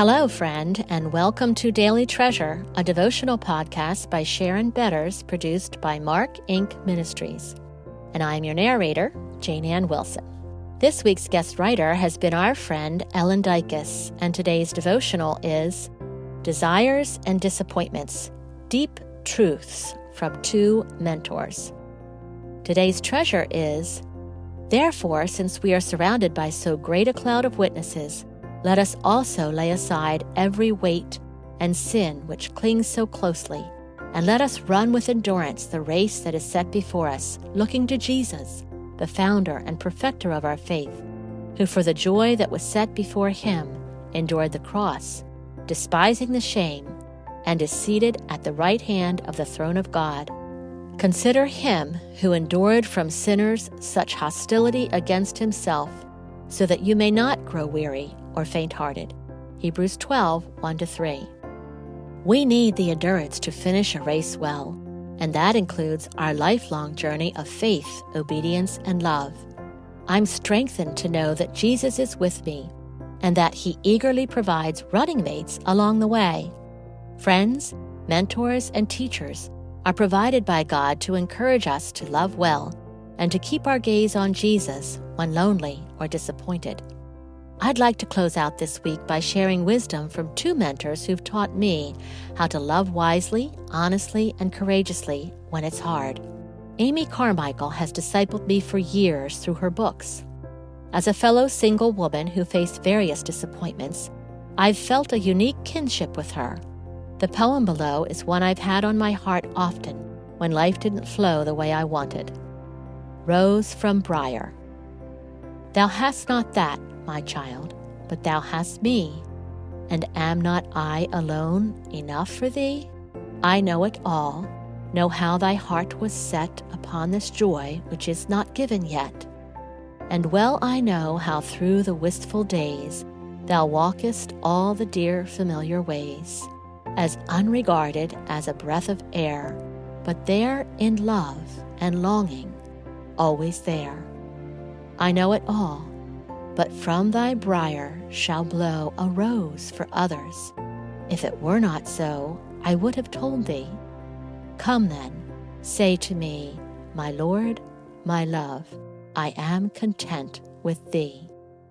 Hello, friend, and welcome to Daily Treasure, a devotional podcast by Sharon Betters, produced by Mark Inc. Ministries. And I'm your narrator, Jane Ann Wilson. This week's guest writer has been our friend Ellen Dykus, and today's devotional is Desires and Disappointments, Deep Truths from Two Mentors. Today's treasure is, Therefore, since we are surrounded by so great a cloud of witnesses, let us also lay aside every weight and sin which clings so closely, and let us run with endurance the race that is set before us, looking to Jesus, the founder and perfecter of our faith, who for the joy that was set before him endured the cross, despising the shame, and is seated at the right hand of the throne of God. Consider him who endured from sinners such hostility against himself, so that you may not grow weary or faint-hearted. Hebrews 12, 1-3. We need the endurance to finish a race well, and that includes our lifelong journey of faith, obedience, and love. I'm strengthened to know that Jesus is with me, and that he eagerly provides running mates along the way. Friends, mentors, and teachers are provided by God to encourage us to love well and to keep our gaze on Jesus when lonely or disappointed. I'd like to close out this week by sharing wisdom from two mentors who've taught me how to love wisely, honestly, and courageously when it's hard. Amy Carmichael has discipled me for years through her books. As a fellow single woman who faced various disappointments, I've felt a unique kinship with her. The poem below is one I've had on my heart often when life didn't flow the way I wanted. Rose from Briar. Thou hast not that, my child, but thou hast me. And am not I alone enough for thee? I know it all, know how thy heart was set upon this joy which is not given yet. And well I know how through the wistful days thou walkest all the dear familiar ways, as unregarded as a breath of air, but there in love and longing, always there. I know it all, but from thy briar shall blow a rose for others. If it were not so, I would have told thee. Come then, say to me, my Lord, my love, I am content with thee.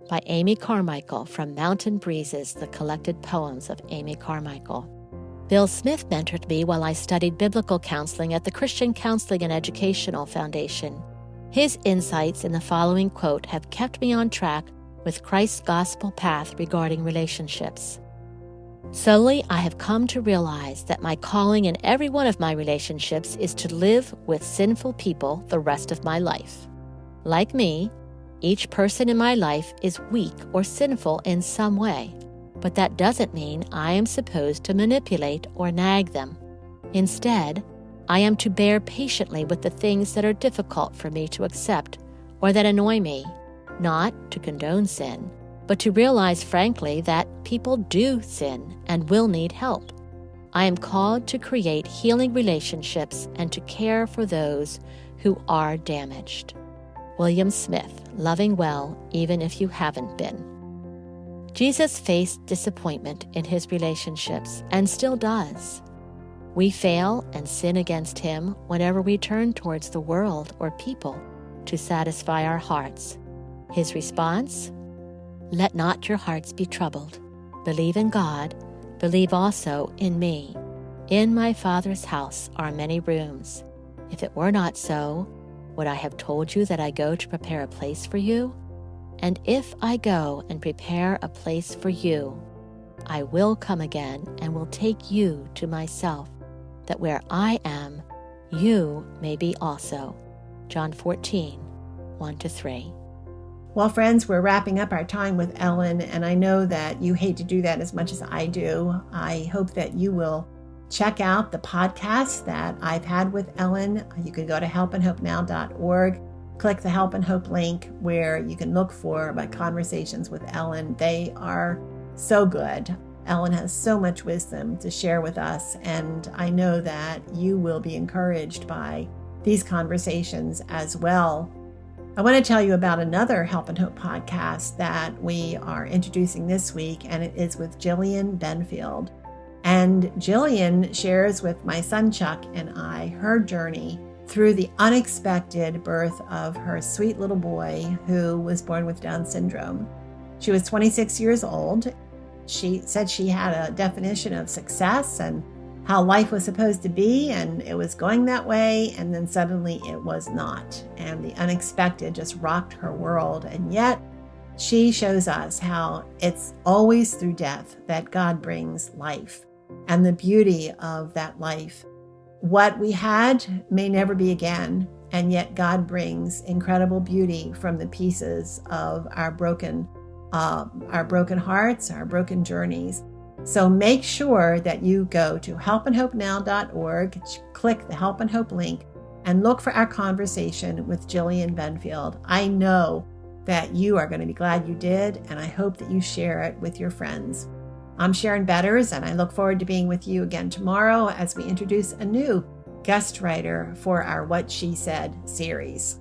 By Amy Carmichael from Mountain Breezes, the collected poems of Amy Carmichael. Bill Smith mentored me while I studied biblical counseling at the Christian Counseling and Educational Foundation. His insights in the following quote have kept me on track with Christ's gospel path regarding relationships. Slowly, I have come to realize that my calling in every one of my relationships is to live with sinful people the rest of my life. Like me, each person in my life is weak or sinful in some way, but that doesn't mean I am supposed to manipulate or nag them. Instead, I am to bear patiently with the things that are difficult for me to accept or that annoy me, not to condone sin, but to realize frankly that people do sin and will need help. I am called to create healing relationships and to care for those who are damaged. William Smith, Loving Well Even If You Haven't Been. Jesus faced disappointment in his relationships and still does. We fail and sin against him whenever we turn towards the world or people to satisfy our hearts. His response? Let not your hearts be troubled. Believe in God, believe also in me. In my Father's house are many rooms. If it were not so, would I have told you that I go to prepare a place for you? And if I go and prepare a place for you, I will come again and will take you to myself, that where I am, you may be also. John 14, 1-3. Well, friends, we're wrapping up our time with Ellen, and I know that you hate to do that as much as I do. I hope that you will check out the podcast that I've had with Ellen. You can go to helpandhopenow.org, click the Help and Hope link where you can look for my conversations with Ellen. They are so good. Ellen has so much wisdom to share with us, and I know that you will be encouraged by these conversations as well. I want to tell you about another Help and Hope podcast that we are introducing this week, and it is with Jillian Benfield. And Jillian shares with my son Chuck and I her journey through the unexpected birth of her sweet little boy who was born with Down syndrome. She was 26 years old. She said she had a definition of success and how life was supposed to be, and it was going that way, and then suddenly it was not. And the unexpected just rocked her world. And yet she shows us how it's always through death that God brings life and the beauty of that life. What we had may never be again, and yet God brings incredible beauty from the pieces of our broken hearts, our broken journeys. So make sure that you go to helpandhopenow.org, click the Help and Hope link, and look for our conversation with Jillian Benfield. I know that you are going to be glad you did, and I hope that you share it with your friends. I'm Sharon Betters, and I look forward to being with you again tomorrow as we introduce a new guest writer for our What She Said series.